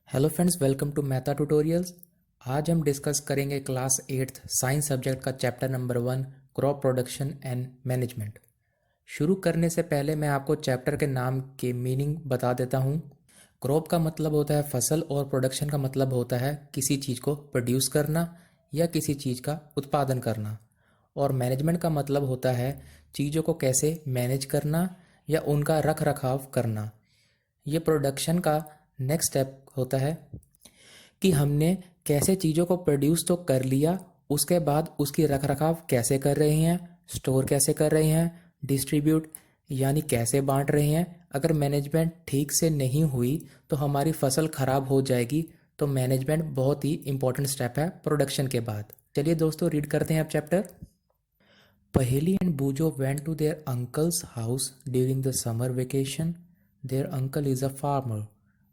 Hello friends, welcome to मैथा tutorials. आज हम डिस्कस करेंगे क्लास 8th साइंस सब्जेक्ट का chapter number 1 crop production and management. शुरू करने से पहले मैं आपको चैप्टर के नाम के मीनिंग बता देता हूँ। क्रॉप का मतलब होता है फसल और प्रोडक्शन का मतलब होता है किसी चीज़ को प्रोड्यूस करना या किसी चीज़ का उत्पादन करना। और मैनेजमेंट का मतलब होता है चीज़ों को कैसे मैनेज करना या उनका रख रखाव करना। ये प्रोडक्शन का नेक्स्ट स्टेप होता है कि हमने कैसे चीज़ों को प्रोड्यूस तो कर लिया, उसके बाद उसकी रख रखाव कैसे कर रहे हैं, स्टोर कैसे कर रहे हैं, डिस्ट्रीब्यूट यानी कैसे बांट रहे हैं। अगर मैनेजमेंट ठीक से नहीं हुई तो हमारी फसल खराब हो जाएगी। तो मैनेजमेंट बहुत ही इंपॉर्टेंट स्टेप है प्रोडक्शन के बाद। चलिए दोस्तों, रीड करते हैं अब chapter. Paheli and Boojho went to their uncle's house during the summer vacation. Their uncle is a farmer.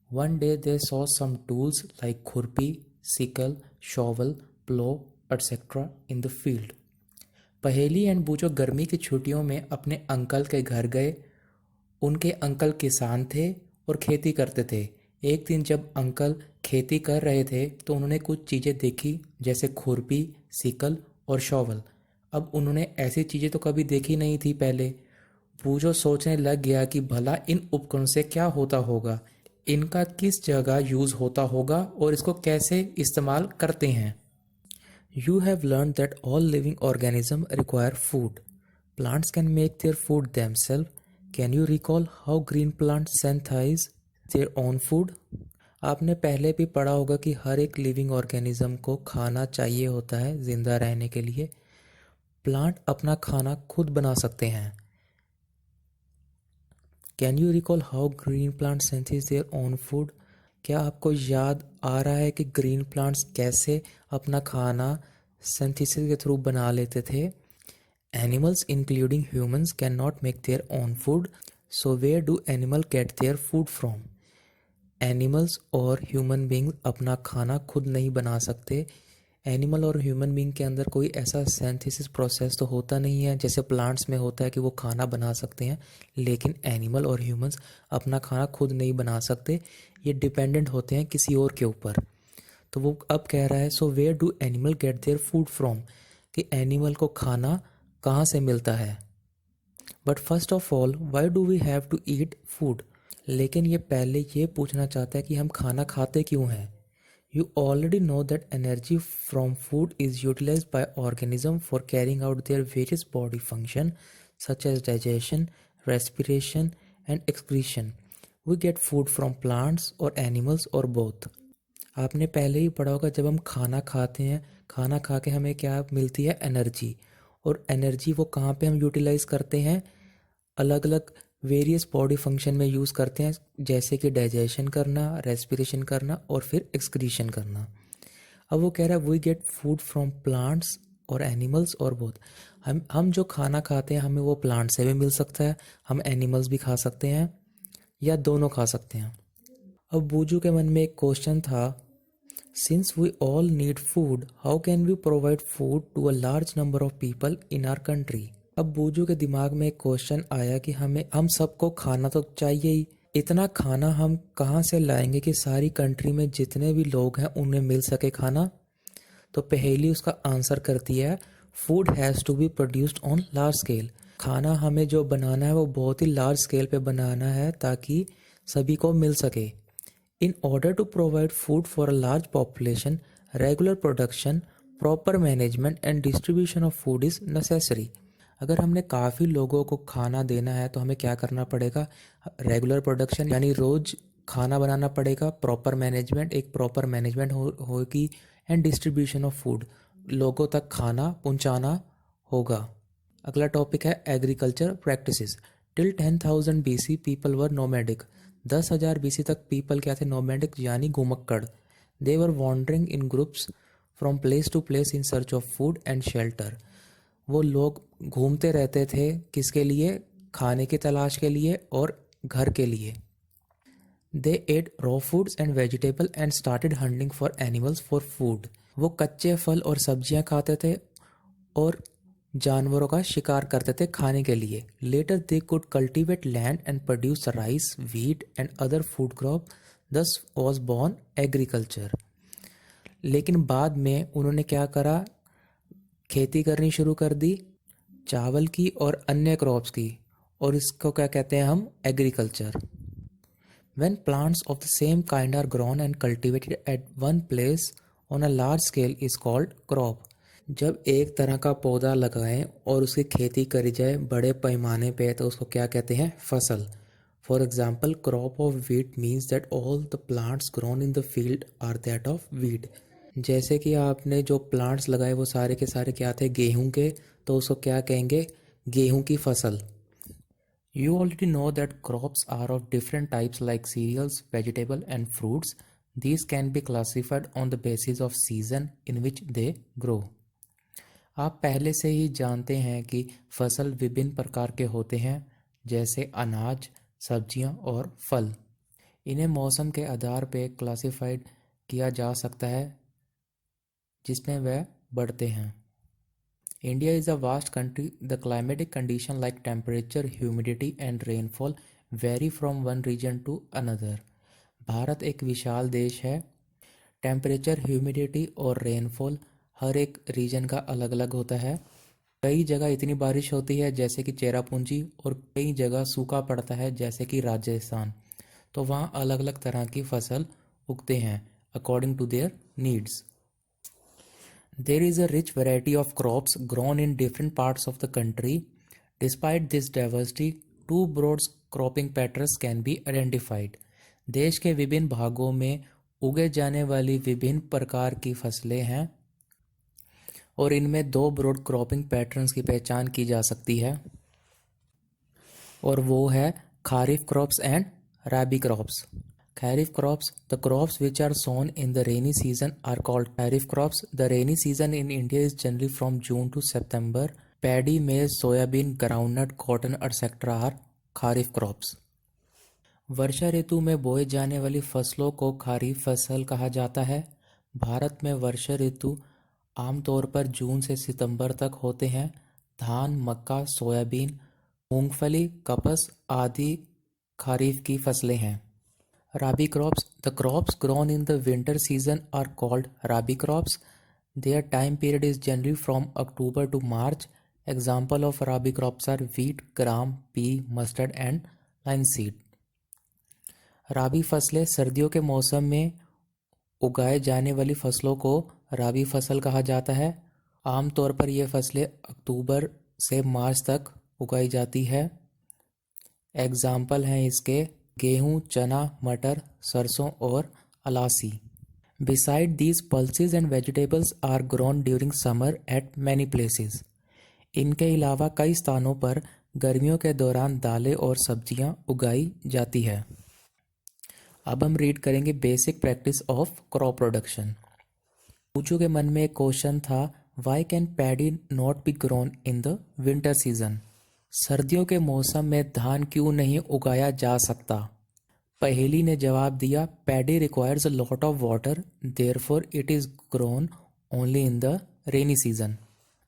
One day they saw some tools like khurpi, sickle, shovel, plow, etc. in the field. पहेली and बूचो गर्मी की छुट्टियों में अपने uncle के घर गए। उनके अंकल किसान थे और खेती करते थे। एक दिन जब अंकल खेती कर रहे थे तो उन्होंने कुछ चीज़ें देखी, जैसे खुरपी, सिकल और शॉवल। अब उन्होंने ऐसी चीज़ें तो कभी देखी नहीं थी पहले। बूझो सोचने लग गया कि भला इन उपकरणों से क्या होता होगा, इनका किस जगह यूज़ होता होगा और इसको कैसे इस्तेमाल करते हैं। You have learned that all living organisms require food. Plants can make their food themselves. Can you recall how green plants synthesize their own food? आपने पहले भी पढ़ा होगा कि हर एक लिविंग ऑर्गेनिज्म को खाना चाहिए होता है जिंदा रहने के लिए। प्लांट अपना खाना खुद बना सकते हैं। Can you recall how green plant synthesise their own food? क्या आपको याद आ रहा है कि ग्रीन प्लांट्स कैसे अपना खाना सिंथेसिस के थ्रू बना लेते थे? Animals including humans can not make their own food, so where do animal get their food from? Animals और ह्यूमन बींग अपना खाना खुद नहीं बना सकते। एनिमल और ह्यूमन बींग के अंदर कोई ऐसा सिंथेसिस प्रोसेस तो होता नहीं है जैसे प्लांट्स में होता है कि वो खाना बना सकते हैं, लेकिन एनिमल और ह्यूमंस अपना खाना खुद नहीं बना सकते। ये डिपेंडेंट होते हैं किसी और के ऊपर। तो वो अब कह रहा है, so where do animal get their food from, कि एनिमल को खाना कहाँ से मिलता है। But first of all, why do we have to eat food? लेकिन ये पहले ये पूछना चाहता है कि हम खाना खाते क्यों हैं। You already know that energy from food is utilized by organisms for carrying out their various body functions such as digestion, respiration, and excretion. We get food from plants or animals or both. आपने पहले ही पढ़ा होगा, जब हम खाना खाते हैं, खाना खा के हमें क्या मिलती है? एनर्जी। और एनर्जी वो कहाँ पे हम यूटिलाइज करते हैं? अलग अलग वेरियस बॉडी फंक्शन में यूज़ करते हैं, जैसे कि डाइजेशन करना, रेस्पिरेशन करना और फिर एक्सक्रीशन करना। अब वो कह रहा है we get food from plants और एनिमल्स और बोथ। हम जो खाना खाते हैं हमें वो प्लांट से भी मिल सकता है, हम एनिमल्स भी खा सकते हैं या दोनों खा सकते हैं। अब बूजू के मन में एक क्वेश्चन था, since we all need food, how can we provide food to a large number of people in our country? अब बूजू के दिमाग में एक क्वेश्चन आया कि हम सबको खाना तो चाहिए ही, इतना खाना हम कहाँ से लाएंगे कि सारी कंट्री में जितने भी लोग हैं उन्हें मिल सके खाना। तो पहेली उसका आंसर करती है, food has to be produced on large scale. खाना हमें जो बनाना है वो बहुत ही लार्ज स्केल पे बनाना है ताकि सभी को मिल सके। In order to provide food for a large population, regular production, proper management and distribution of food is necessary. अगर हमने काफ़ी लोगों को खाना देना है तो हमें क्या करना पड़ेगा? रेगुलर प्रोडक्शन यानी रोज़ खाना बनाना पड़ेगा, प्रॉपर मैनेजमेंट, एक प्रॉपर मैनेजमेंट होगी, एंड डिस्ट्रीब्यूशन ऑफ फूड, लोगों तक खाना पहुंचाना होगा। अगला टॉपिक है agriculture practices. Till 10,000 BC people were nomadic. 10,000 BC तक पीपल क्या थे? नोमैडिक यानी घुमक्कड़। They were wandering in groups from place to place in search of food and shelter. वो लोग घूमते रहते थे, किसके लिए? खाने की तलाश के लिए और घर के लिए। They ate raw foods and vegetable and started hunting for animals for food. वो कच्चे फल और सब्जियां खाते थे और जानवरों का शिकार करते थे खाने के लिए। Later they could cultivate land and produce rice, wheat and other food crop thus was born agriculture. लेकिन बाद में उन्होंने क्या करा, खेती करनी शुरू कर दी चावल की और अन्य क्रॉप्स की, और इसको क्या कहते हैं हम, agriculture. When plants of the same kind are grown and cultivated at one place on a large scale is called crop. जब एक तरह का पौधा लगाएं और उसकी खेती करी जाए बड़े पैमाने पे तो उसको क्या कहते हैं, फसल। For example, crop of wheat means that all the plants grown in the field are that of wheat. जैसे कि आपने जो प्लांट्स लगाए वो सारे के सारे क्या थे, गेहूं के, तो उसको क्या कहेंगे, गेहूं की फसल। You already know that crops are of different types like cereals, vegetable and fruits. These can be classified on the basis of season in which they grow. आप पहले से ही जानते हैं कि फसल विभिन्न प्रकार के होते हैं, जैसे अनाज, सब्जियां और फल। इन्हें मौसम के आधार पर क्लासिफाइड किया जा सकता है जिसमें वह बढ़ते हैं। India is a vast country. The climatic condition like temperature, humidity and rainfall vary from one region to another. Bharat एक विशाल देश है। टेम्परेचर, ह्यूमिडिटी और रेनफॉल हर एक रीजन का अलग अलग होता है। कई जगह इतनी बारिश होती है जैसे कि चेरापूंजी, और कई जगह सूखा पड़ता है जैसे कि राजस्थान। तो वहाँ अलग अलग तरह की फसल उगते हैं according to their needs. There is a rich variety of crops grown in different parts of the country. Despite this diversity, two broad cropping patterns can be identified. देश के विभिन्न भागों में उगे जाने वाली विभिन्न प्रकार की फसलें हैं और इनमें दो ब्रॉड क्रॉपिंग पैटर्न्स की पहचान की जा सकती है, और वो है kharif crops and rabi crops. Kharif crops, the crops which are sown in the rainy season are called kharif crops. The rainy season in India is generally from June to September. Paddy, maize, soybean, groundnut, cotton, etc. are kharif crops. वर्षा ऋतु में बोए जाने वाली फसलों को खरीफ फसल कहा जाता है। भारत में वर्षा ऋतु आमतौर पर जून से सितंबर तक होते हैं। धान, मक्का, सोयाबीन, मूंगफली, कपास आदि खरीफ की फसलें हैं। Rabi crops, the crops grown in the winter season are called Rabi crops. Their time period is generally from October to March. Example of Rabi crops are wheat, gram, pea, mustard and linseed. राबी फसलें सर्दियों के मौसम में उगाए जाने वाली फसलों को राबी फसल कहा जाता है। आमतौर पर यह फसलें अक्टूबर से मार्च तक उगाई जाती है। एग्जाम्पल हैं इसके गेहूं, चना, मटर, सरसों और अलासी। Beside these, pulses and vegetables are grown during summer at many places. इनके अलावा कई स्थानों पर गर्मियों के दौरान दालें और सब्जियां उगाई जाती है। अब हम रीड करेंगे basic practice of crop production. पूछो के मन में एक क्वेश्चन था, why can paddy not be grown in the winter season? सर्दियों के मौसम में धान क्यों नहीं उगाया जा सकता? पहेली ने जवाब दिया, paddy requires a lot of water, therefore it is grown only in the rainy season.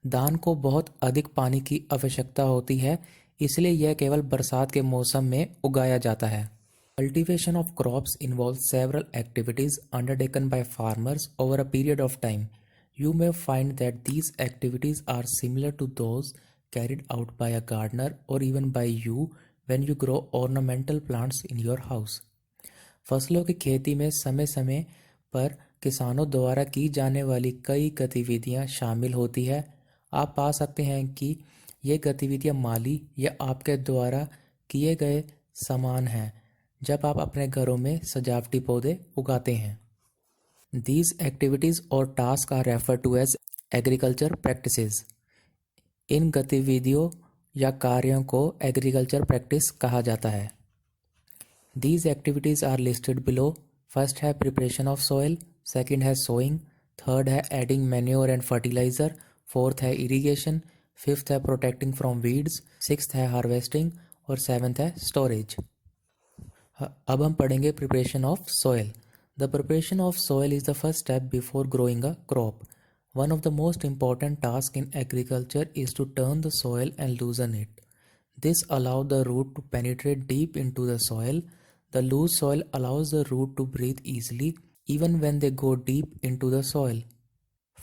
धान को बहुत अधिक पानी की आवश्यकता होती है, इसलिए यह केवल बरसात के मौसम में उगाया जाता है। Cultivation of crops involves several activities undertaken by farmers over a period of time. You may find that these activities are similar to those carried out by a gardener or even by you when you grow ornamental plants in your house. फसलों की खेती में समय समय पर किसानों द्वारा की जाने वाली कई गतिविधियां शामिल होती है। आप पा सकते हैं कि ये गतिविधियां माली या आपके द्वारा किए गए समान हैं जब आप अपने घरों में सजावटी पौधे उगाते हैं। These activities और task are refer to as agriculture practices. इन गतिविधियों या कार्यों को एग्रीकल्चर प्रैक्टिस कहा जाता है। These activities are listed below. First है प्रिपरेशन ऑफ सॉइल, सेकंड है सोइंग, थर्ड है adding manure and fertiliser, fourth है इरिगेशन, फिफ्थ है प्रोटेक्टिंग फ्रॉम वीड्स, सिक्स्थ है हार्वेस्टिंग और सेवन्थ है स्टोरेज। अब हम पढ़ेंगे preparation of soil. The preparation of soil is the first step before growing a crop. One of the most important task in agriculture is to turn the soil and loosen it. This allows the root to penetrate deep into the soil. The loose soil allows the root to breathe easily even when they go deep into the soil.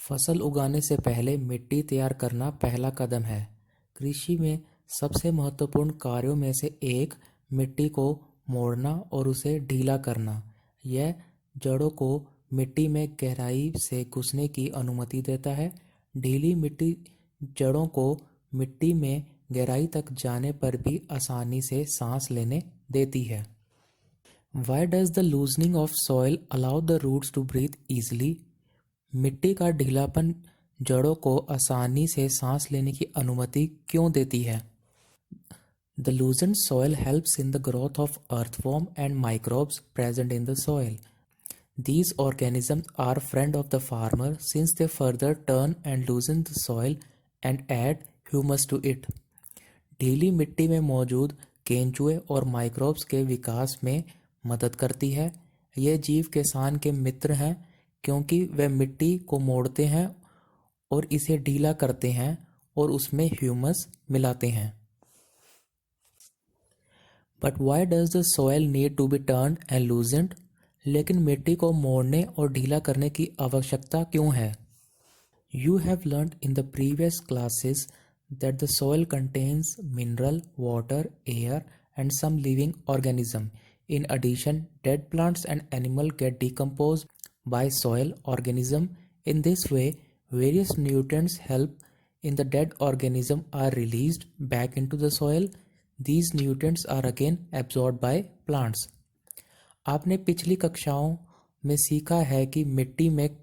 फसल उगाने से पहले मिट्टी तैयार करना पहला कदम है। कृषि में सबसे महत्वपूर्ण कार्यों में से एक मिट्टी को मोड़ना और उसे ढीला करना। यह जड़ों को मिट्टी में गहराई से घुसने की अनुमति देता है। ढीली मिट्टी जड़ों को मिट्टी में गहराई तक जाने पर भी आसानी से सांस लेने देती है। Why does the loosening of soil allow the roots to breathe easily? मिट्टी का ढीलापन जड़ों को आसानी से सांस लेने की अनुमति क्यों देती है? The loosened soil helps in the growth of earthworm and microbes present in the soil. These organisms are friend of the farmer since they further turn and loosen the soil and add humus to it. ढीली मिट्टी में मौजूद केंचुए और microbes के विकास में मदद करती है। ये जीव किसान के मित्र हैं क्योंकि वे मिट्टी को मोड़ते हैं और इसे ढीला करते हैं और उसमें ह्यूमस मिलाते हैं। But why does the soil need to be turned and loosened? लेकिन मिट्टी को मोड़ने और ढीला करने की आवश्यकता क्यों है? You have learned in the previous classes that the soil contains mineral, water, air, and some living organism. In addition, dead plants and animals get decomposed by soil organism. In this way, various nutrients help in the dead organism are released back into the soil. These nutrients are again absorbed by plants. आपने पिछली कक्षाओं में सीखा है कि मिट्टी में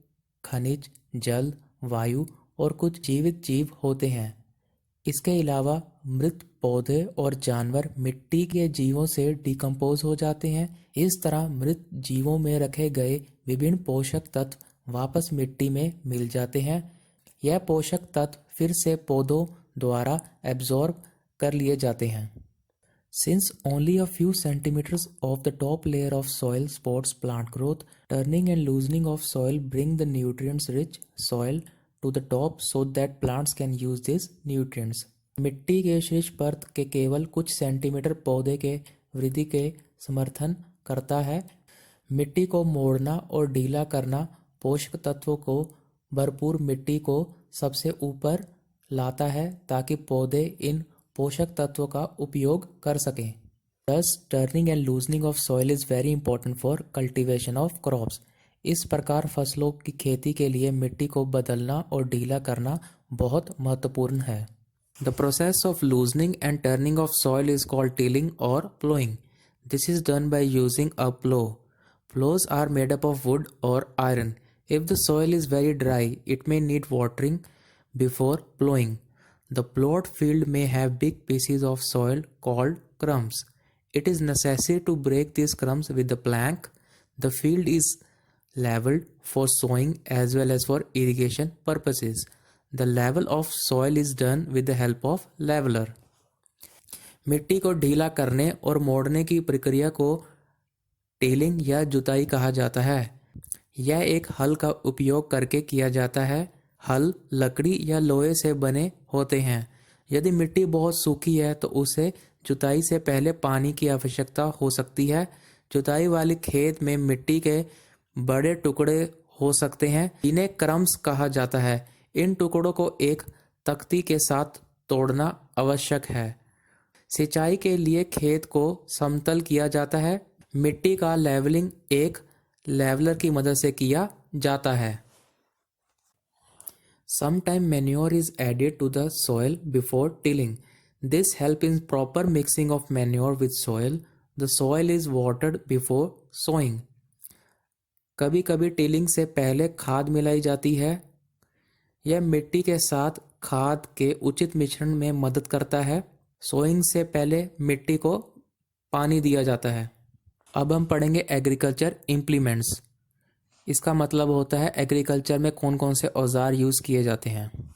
खनिज, जल, वायु और कुछ जीवित जीव होते हैं। इसके अलावा मृत पौधे और जानवर मिट्टी के जीवों से डिकम्पोज हो जाते हैं। इस तरह मृत जीवों में रखे गए विभिन्न पोषक तत्व वापस मिट्टी में मिल जाते हैं। यह पोषक तत्व फिर से पौधों द्वारा एब्जॉर्ब कर लिए जाते हैं। Since only a few centimeters of the top layer of soil supports plant growth, turning and loosening of soil bring the nutrients-rich soil to the top so that plants can use these nutrients. मिट्टी के शीर्ष परत के केवल कुछ centimetre पौधे के वृद्धि के समर्थन करता है। मिट्टी को मोड़ना और ढीला करना पोषक तत्वों को भरपूर मिट्टी को सबसे ऊपर लाता है ताकि पौधे इन पोषक तत्वों का उपयोग कर सकें। Thus, turning and loosening of soil is very important for cultivation of crops. इस प्रकार फसलों की खेती के लिए मिट्टी को बदलना और ढीला करना बहुत महत्वपूर्ण है। The process of loosening and turning of soil is called tilling or plowing. This is done by using a plow. Plows are made up of wood or iron. If the soil is very dry, it may need watering before plowing. The plowed field may have big pieces of soil called crumbs. It is necessary to break these crumbs with the plank. The field is leveled for sowing as well as for irrigation purposes. The level of soil is done with the help of leveler. मिट्टी को ढीला करने और मोड़ने की प्रक्रिया को telling या जुताई कहा जाता है। यह एक हल का उपयोग करके किया जाता है। हल लकड़ी या लोहे से बने होते हैं। यदि मिट्टी बहुत सूखी है तो उसे जुताई से पहले पानी की आवश्यकता हो सकती है। जुताई वाले खेत में मिट्टी के बड़े टुकड़े हो सकते हैं, इन्हें क्रम्स कहा जाता है। इन टुकड़ों को एक तख्ती के साथ तोड़ना आवश्यक है। सिंचाई के लिए खेत को समतल किया जाता है। मिट्टी का लेवलिंग एक लेवलर की मदद से किया जाता है। Sometimes manure is added to the soil before tilling. This helps in proper mixing of manure with soil. The soil is watered before sowing. कभी कभी टिलिंग से पहले खाद मिलाई जाती है। यह मिट्टी के साथ खाद के उचित मिश्रण में मदद करता है। सोइंग से पहले मिट्टी को पानी दिया जाता है। अब हम पढ़ेंगे एग्रीकल्चर इम्प्लीमेंट्स। इसका मतलब होता है एग्रीकल्चर में कौन कौन से औजार यूज़ किए जाते हैं।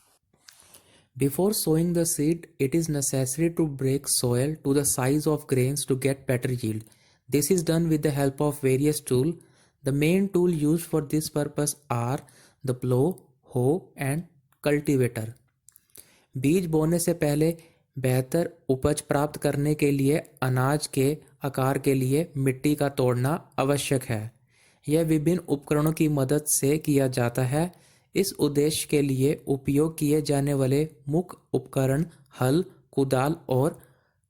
Before sowing the seed it is necessary to break soil to the size of grains to get better yield. This is done with the help of various tool. The main tool use for this purpose are the plough, hoe and cultivator. बीज बोने से पहले बेहतर उपज प्राप्त करने के लिए अनाज के आकार के लिए मिट्टी का तोड़ना आवश्यक है। यह विभिन्न उपकरणों की मदद से किया जाता है। इस उद्देश्य के लिए उपयोग किए जाने वाले मुख्य उपकरण हल, कुदाल और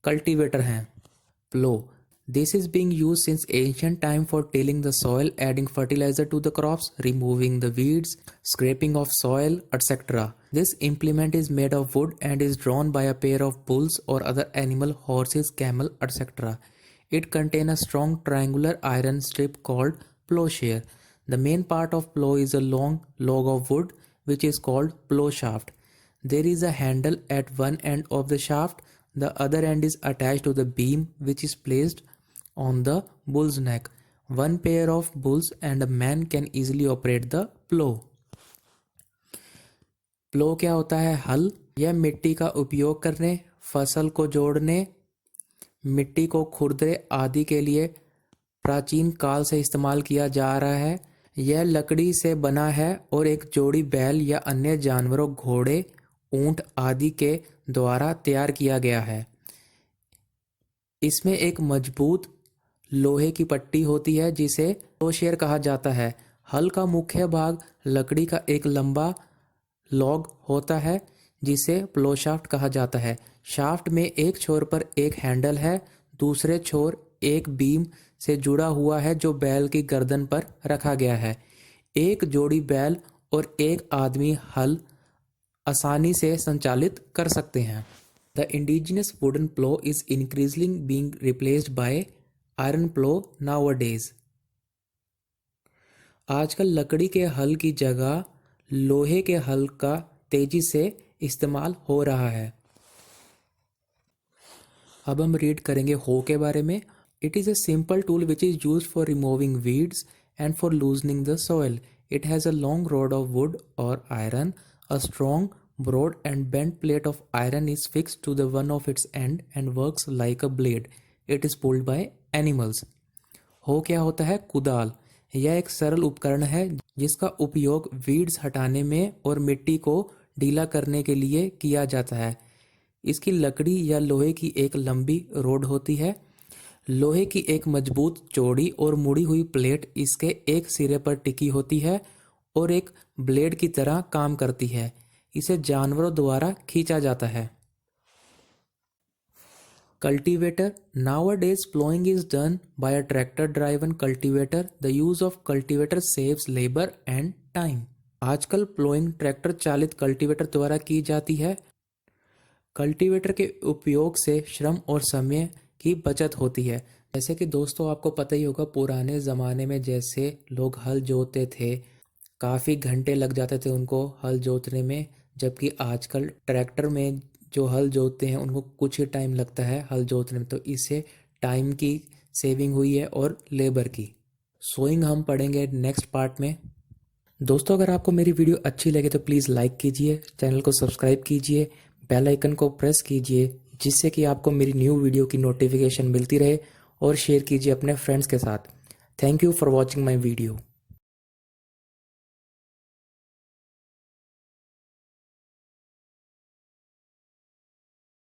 कल्टीवेटर हैं। Plow. This is being used since ancient time for tilling the soil, adding fertilizer to the crops, removing the weeds, scraping of soil, etc. This implement is made of wood and is drawn by a pair of bulls or other animal, horses, camel, etc. It contains a strong triangular iron strip called plowshare. The main part of plow is a long log of wood which is called plow shaft. There is a handle at one end of the shaft. The other end is attached to the beam which is placed on the bull's neck. One pair of bulls and a man can easily operate the plow. प्लो क्या होता है? हल। यह मिट्टी का उपयोग करने, फसल को जोड़ने, मिट्टी को खुरदने आदि के लिए प्राचीन काल से इस्तेमाल किया जा रहा है। यह लकड़ी से बना है और एक जोड़ी बैल या अन्य जानवरों, घोड़े, ऊंट आदि के द्वारा तैयार किया गया है। इसमें एक मजबूत लोहे की पट्टी होती है जिसे प्लोशेयर कहा जाता है। हल का मुख्य भाग लकड़ी का एक लंबा लॉग होता है जिसे प्लो शाफ्ट कहा जाता है। शाफ्ट में एक छोर पर एक हैंडल है, दूसरे छोर एक बीम से जुड़ा हुआ है जो बैल की गर्दन पर रखा गया है। एक जोड़ी बैल और एक आदमी हल आसानी से संचालित कर सकते हैं। The indigenous wooden plow is increasingly being replaced by iron plow nowadays. आजकल लकड़ी के हल की जगह लोहे के हल का तेजी से इस्तेमाल हो रहा है। अब हम रीड करेंगे हो के बारे में। It is a simple tool which is used for removing weeds and for loosening the soil. It has a long rod of wood or iron. A strong, broad and bent plate of iron is fixed to the one of its end and works like a blade. It is pulled by animals. हो क्या होता है? कुदाल। यह एक सरल उपकरण है जिसका उपयोग वीड्स हटाने में और मिट्टी को ढीला करने के लिए किया जाता है। इसकी लकड़ी या लोहे की एक लंबी रोड होती है। लोहे की एक मजबूत, चौड़ी और मुड़ी हुई प्लेट इसके एक सिरे पर टिकी होती है और एक ब्लेड की तरह काम करती है। इसे जानवरों द्वारा खींचा जाता है। Cultivator. Nowadays, plowing is done by a tractor-driven cultivator. The use of cultivator saves labor and time. आजकल प्लोइंग ट्रैक्टर चालित कल्टीवेटर द्वारा की जाती है। कल्टीवेटर के उपयोग से श्रम और समय की बचत होती है। जैसे कि दोस्तों आपको पता ही होगा, पुराने ज़माने में जैसे लोग हल जोतते थे, काफ़ी घंटे लग जाते थे उनको हल जोतने में, जबकि आजकल ट्रैक्टर में जो हल जोतते हैं उनको कुछ ही टाइम लगता है हल जोतने में। तो इससे टाइम की सेविंग हुई है और लेबर की। सोइंग हम पढ़ेंगे नेक्स्ट पार्ट में। दोस्तों अगर आपको मेरी वीडियो अच्छी लगे तो प्लीज़ लाइक कीजिए, चैनल को सब्सक्राइब कीजिए, बेल आइकन को प्रेस कीजिए जिससे कि आपको मेरी न्यू वीडियो की नोटिफिकेशन मिलती रहे, और शेयर कीजिए अपने फ्रेंड्स के साथ। Thank you for watching my video.